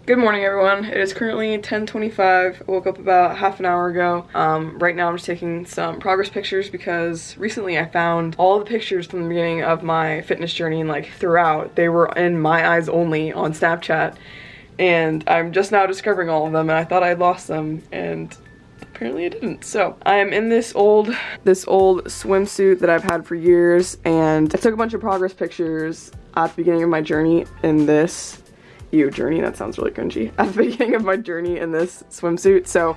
Good morning, everyone. It is currently 10:25. I woke up about half an hour ago. Right now I'm just taking some progress pictures because recently I found all the pictures from the beginning of my fitness journey and like throughout. They were in my eyes only on Snapchat, and I'm just now discovering all of them, and I thought I'd lost them, and apparently I didn't. So I am in this old swimsuit that I've had for years, and I took a bunch of progress pictures at the beginning of my journey in this journey, that sounds really cringy, at the beginning of my journey in this swimsuit. So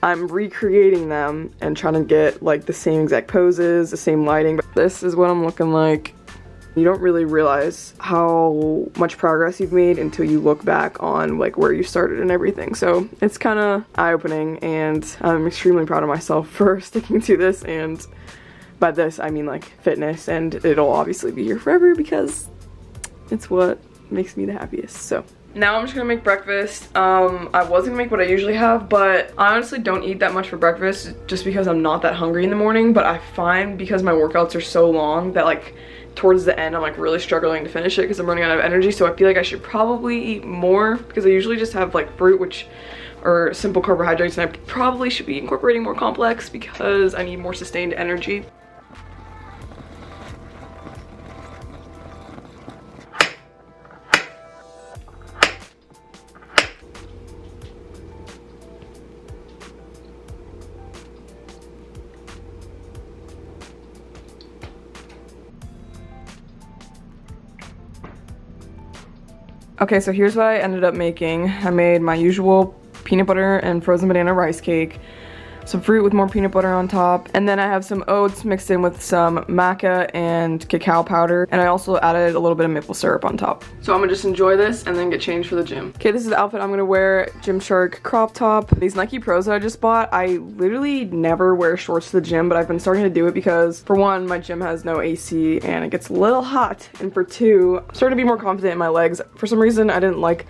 I'm recreating them and trying to get like the same exact poses, the same lighting. But this is what I'm looking like. You don't really realize how much progress you've made until you look back on like where you started and everything. So it's kind of eye-opening, and I'm extremely proud of myself for sticking to this. And by this I mean like fitness, and it'll obviously be here forever because it's what makes me the happiest. So now I'm just gonna make breakfast. I was gonna make what I usually have, but I honestly don't eat that much for breakfast just because I'm not that hungry in the morning. But I find because my workouts are so long that like towards the end I'm like really struggling to finish it because I'm running out of energy. So I feel like I should probably eat more because I usually just have like fruit, which are simple carbohydrates, and I probably should be incorporating more complex because I need more sustained energy. Okay, so here's what I ended up making. I made my usual peanut butter and frozen banana rice cake, some fruit with more peanut butter on top, and then I have some oats mixed in with some maca and cacao powder, and I also added a little bit of maple syrup on top. So I'm gonna just enjoy this and then get changed for the gym. Okay, this is the outfit I'm gonna wear. Gymshark crop top. These Nike Pros that I just bought. I literally never wear shorts to the gym, but I've been starting to do it because for one, my gym has no AC and it gets a little hot, and for two, I'm starting to be more confident in my legs. For some reason, I didn't like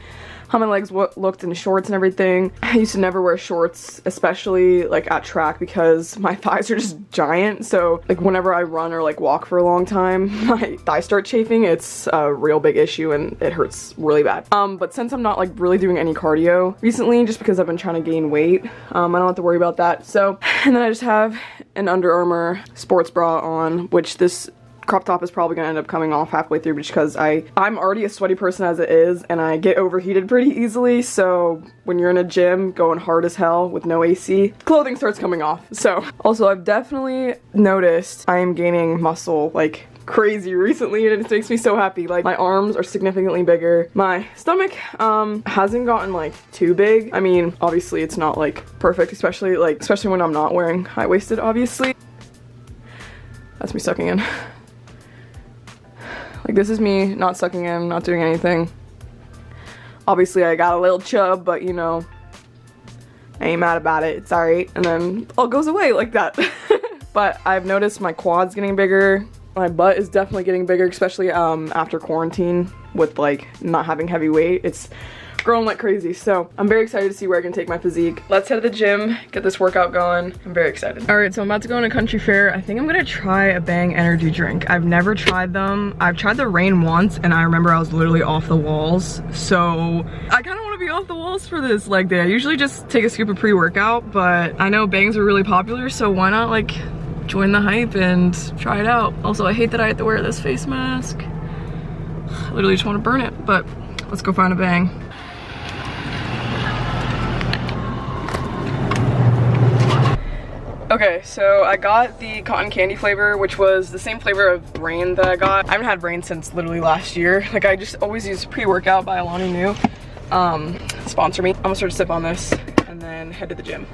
how my legs looked in shorts and everything. I used to never wear shorts, especially like at track, because my thighs are just giant. So like whenever I run or like walk for a long time, my thighs start chafing. It's a real big issue and it hurts really bad. But since I'm not like really doing any cardio recently, just because I've been trying to gain weight, I don't have to worry about that. So, and then I just have an Under Armour sports bra on, which this crop top is probably gonna end up coming off halfway through because I'm already a sweaty person as it is, and I get overheated pretty easily. So when you're in a gym going hard as hell with no AC, clothing starts coming off. So also I've definitely noticed I am gaining muscle like crazy recently, and it makes me so happy. Like my arms are significantly bigger. My stomach hasn't gotten like too big. I mean, obviously it's not like perfect, especially when I'm not wearing high-waisted, obviously. That's me sucking in. Like this is me not sucking in, not doing anything. Obviously I got a little chub, but you know, I ain't mad about it, it's alright. And then it all goes away like that. But I've noticed my quads getting bigger. My butt is definitely getting bigger, especially after quarantine with like not having heavy weight. It's growing like crazy, so I'm very excited to see where I can take my physique. Let's head to the gym, get this workout going. I'm very excited. All right, so I'm about to go on a country fair. I think I'm gonna try a Bang energy drink. I've never tried them. I've tried the Rain once, and I remember I was literally off the walls. So I kind of want to be off the walls for this leg day. I usually just take a scoop of pre-workout, but I know Bangs are really popular, so why not like join the hype and try it out. Also, I hate that I have to wear this face mask. I literally just want to burn it, but let's go find a Bang. Okay, so I got the cotton candy flavor, which was the same flavor of Rain that I got. I haven't had Rain since literally last year. Like I just always use pre-workout by Alani Nu. Sponsor me. I'm gonna start to sip on this and then head to the gym.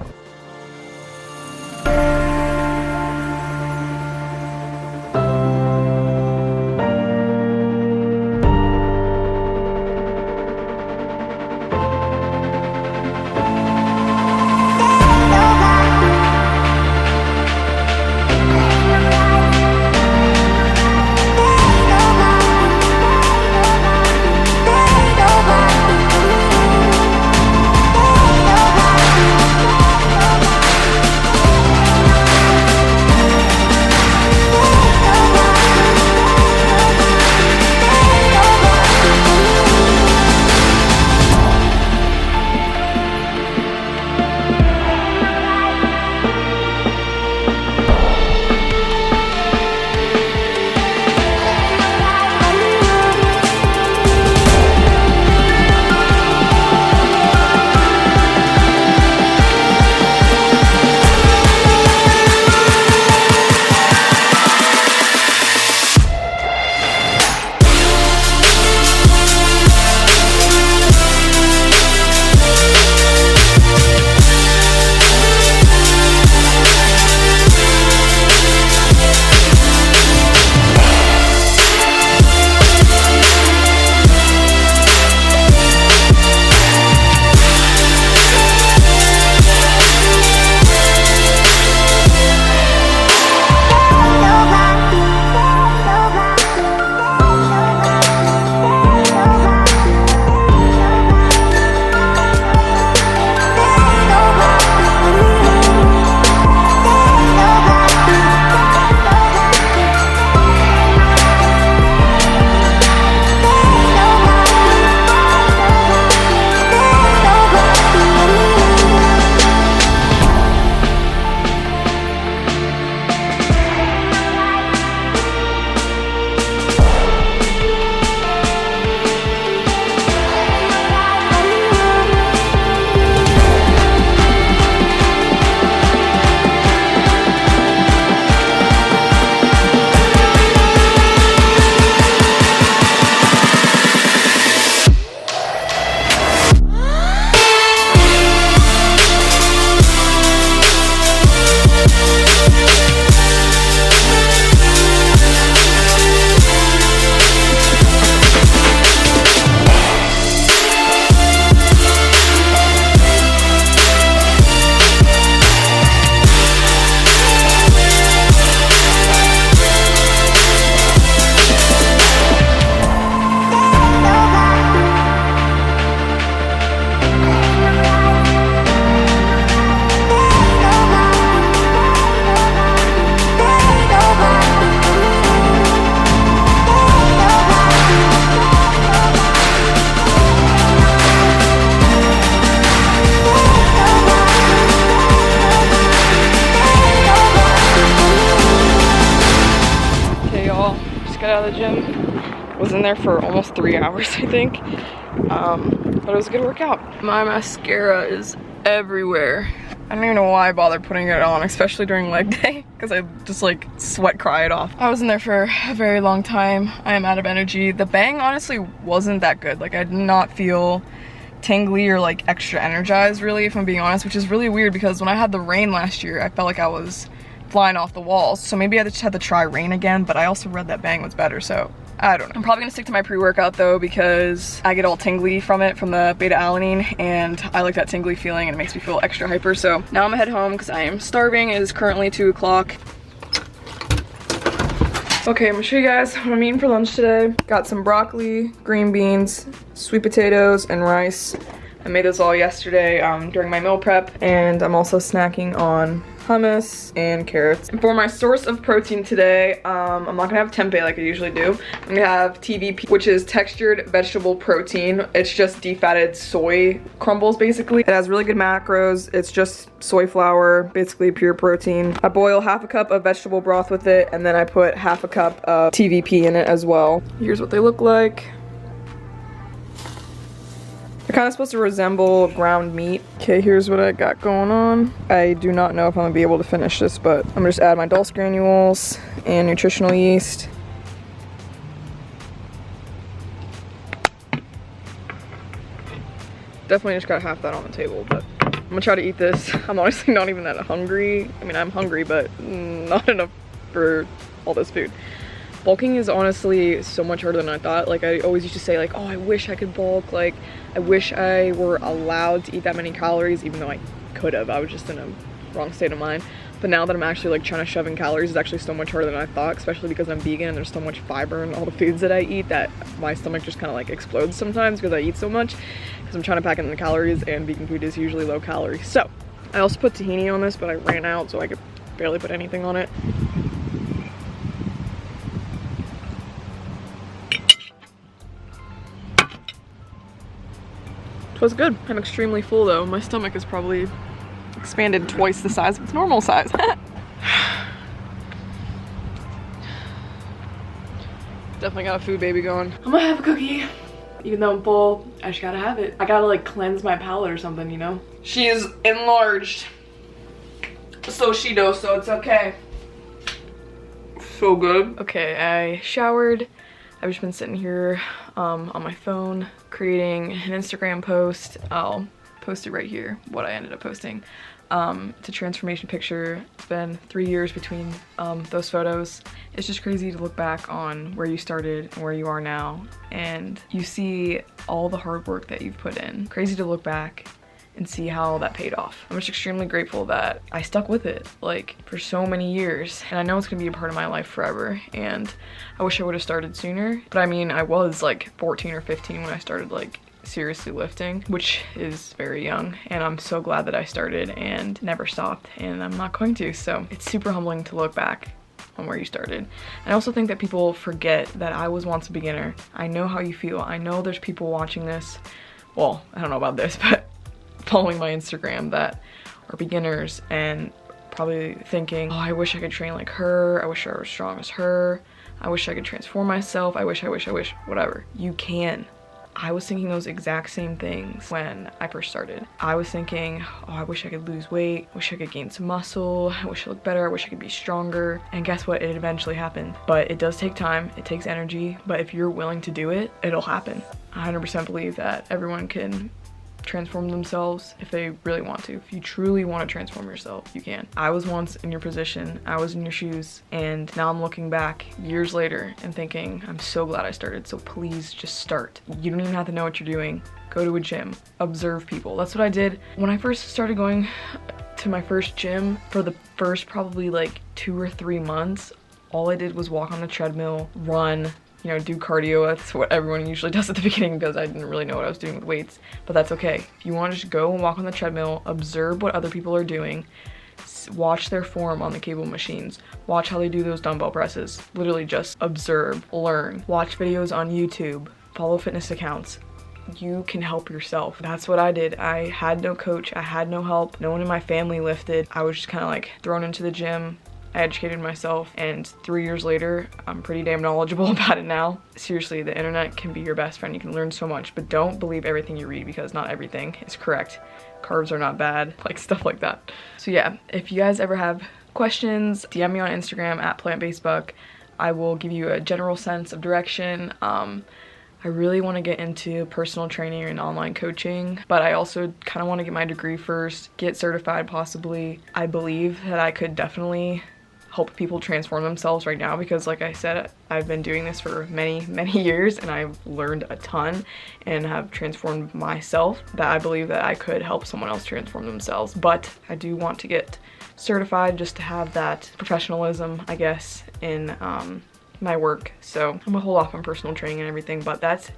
in there for almost 3 hours, I think. But it was a good workout. My mascara is everywhere. I don't even know why I bothered putting it on, especially during leg day, because I just like sweat cry it off. I was in there for a very long time. I am out of energy. The bang honestly wasn't that good. Like, I did not feel tingly or like extra energized, really, if I'm being honest, which is really weird because when I had the rain last year, I felt like I was flying off the walls. So maybe I just had to try rain again, but I also read that bang was better, so I don't know. I'm probably gonna stick to my pre-workout though, because I get all tingly from it, from the beta-alanine, and I like that tingly feeling and it makes me feel extra hyper. So now I'm gonna head home because I am starving. It is currently 2 o'clock. Okay, I'm gonna show you guys what I'm eating for lunch today. Got some broccoli, green beans, sweet potatoes, and rice. I made this all yesterday during my meal prep, and I'm also snacking on hummus and carrots. And for my source of protein today, I'm not gonna have tempeh like I usually do. I'm gonna have TVP, which is textured vegetable protein. It's just defatted soy crumbles, basically. It has really good macros. It's just soy flour, basically pure protein. I boil half a cup of vegetable broth with it, and then I put half a cup of TVP in it as well. Here's what they look like. They're kind of supposed to resemble ground meat. Okay, here's what I got going on. I do not know if I'm gonna be able to finish this, but I'm gonna just add my dulse granules and nutritional yeast. Definitely just got half that on the table, but I'm gonna try to eat this. I'm honestly not even that hungry. I mean, I'm hungry, but not enough for all this food. Bulking is honestly so much harder than I thought. Like, I always used to say like, oh, I wish I could bulk. Like, I wish I were allowed to eat that many calories, even though I could have. I was just in a wrong state of mind. But now that I'm actually like trying to shove in calories, it's actually so much harder than I thought, especially because I'm vegan and there's so much fiber in all the foods that I eat that my stomach just kind of like explodes sometimes because I eat so much. Because I'm trying to pack in the calories, and vegan food is usually low calorie. So, I also put tahini on this, but I ran out, so I could barely put anything on it. It was good. I'm extremely full though. My stomach is probably expanded twice the size of its normal size. Definitely got a food baby going. I'm gonna have a cookie. Even though I'm full, I just gotta have it. I gotta like cleanse my palate or something, you know? She is enlarged. So she does, so it's okay. So good. Okay, I showered. I've just been sitting here on my phone creating an Instagram post. I'll post it right here, what I ended up posting. It's a transformation picture. It's been 3 years between those photos. It's just crazy to look back on where you started and where you are now, and you see all the hard work that you've put in. Crazy to look back and see how that paid off. I'm just extremely grateful that I stuck with it like for so many years, and I know it's gonna be a part of my life forever, and I wish I would have started sooner. But I mean, I was like 14 or 15 when I started like seriously lifting, which is very young, and I'm so glad that I started and never stopped, and I'm not going to. So it's super humbling to look back on where you started. I also think that people forget that I was once a beginner. I know how you feel. I know there's people watching this, well, I don't know about this, but following my Instagram that are beginners and probably thinking, oh, I wish I could train like her, I wish I was strong as her, I wish I could transform myself, I wish, whatever. You can. I was thinking those exact same things when I first started. I was thinking, oh, I wish I could lose weight, wish I could gain some muscle, I wish I looked better, I wish I could be stronger. And guess what? It eventually happened. But it does take time, it takes energy, but if you're willing to do it, it'll happen. I 100% believe that everyone can transform themselves if they really want to. If you truly want to transform yourself, you can. I was once in your position, I was in your shoes, and now I'm looking back years later and thinking, I'm so glad I started, so please just start. You don't even have to know what you're doing. Go to a gym, observe people. That's what I did when I first started going to my first gym. For the first probably like 2 or 3 months, all I did was walk on the treadmill, run, you know, do cardio. That's what everyone usually does at the beginning because I didn't really know what I was doing with weights, but that's okay. If you want to just go and walk on the treadmill, observe what other people are doing, watch their form on the cable machines, watch how they do those dumbbell presses, literally just observe, learn, watch videos on YouTube, follow fitness accounts. You can help yourself. That's what I did. I had no coach, I had no help, no one in my family lifted. I was just kind of like thrown into the gym, I educated myself, and 3 years later, I'm pretty damn knowledgeable about it now. Seriously, the internet can be your best friend. You can learn so much, but don't believe everything you read because not everything is correct. Carbs are not bad, like stuff like that. So yeah, if you guys ever have questions, DM me on Instagram at plantbasedbuck. I will give you a general sense of direction. I really want to get into personal training and online coaching, but I also kind of want to get my degree first, get certified possibly. I believe that I could definitely help people transform themselves right now because, like I said, I've been doing this for many years and I've learned a ton and have transformed myself, that I believe that I could help someone else transform themselves. But I do want to get certified just to have that professionalism, I guess, in my work. So I'm gonna hold off on personal training and everything, but that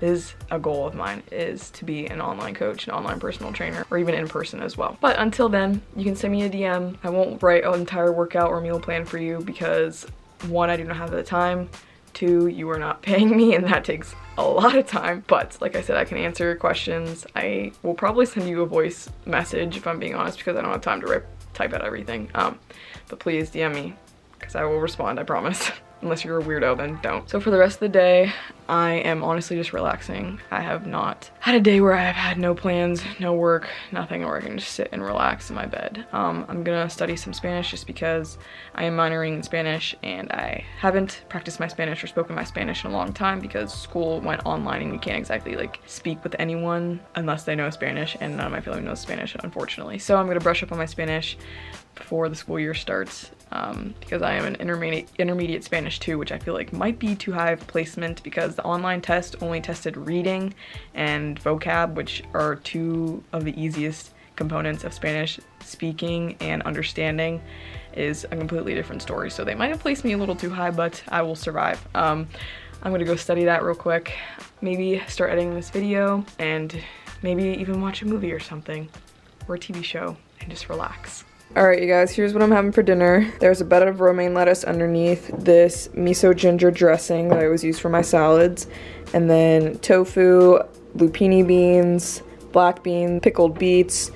is a goal of mine, is to be an online coach, an online personal trainer, or even in person as well. But until then, you can send me a DM. I won't write an entire workout or meal plan for you because 1, I do not have the time, 2, you are not paying me and that takes a lot of time. But like I said, I can answer questions. I will probably send you a voice message if I'm being honest because I don't have time to type out everything. But please DM me because I will respond, I promise. Unless you're a weirdo, then don't. So for the rest of the day, I am honestly just relaxing. I have not had a day where I have had no plans, no work, nothing, or I can just sit and relax in my bed. I'm gonna study some Spanish just because I am minoring in Spanish and I haven't practiced my Spanish or spoken my Spanish in a long time because school went online and you can't exactly like speak with anyone unless they know Spanish, and none of my family knows Spanish, unfortunately. So I'm gonna brush up on my Spanish before the school year starts because I am an intermediate Spanish 2, which I feel like might be too high of a placement because the online test only tested reading and vocab, which are 2 of the easiest components of Spanish. Speaking and understanding is a completely different story, so they might have placed me a little too high, but I will survive. I'm gonna go study that real quick, maybe start editing this video, and maybe even watch a movie or something, or a TV show, and just relax. Alright you guys, here's what I'm having for dinner. There's a bed of romaine lettuce underneath, this miso ginger dressing that I always use for my salads, and then tofu, lupini beans, black beans, pickled beets.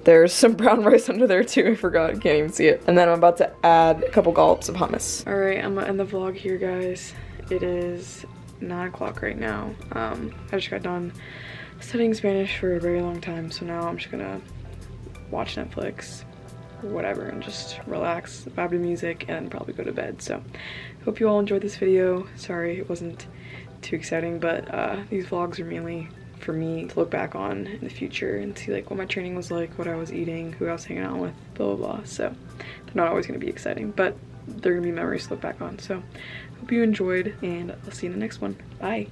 There's some brown rice under there too, I forgot, I can't even see it. And then I'm about to add a couple dollops of hummus. Alright, I'm gonna end the vlog here guys. It is 9 o'clock right now. I just got done studying Spanish for a very long time, so now I'm just gonna watch Netflix, whatever, and just relax, vibe to music, and probably go to bed. So hope you all enjoyed this video. Sorry it wasn't too exciting, but these vlogs are mainly for me to look back on in the future and see like what my training was like, what I was eating, who I was hanging out with, blah blah blah. So they're not always going to be exciting, but they're gonna be memories to look back on. So hope you enjoyed, and I'll see you in the next one. Bye.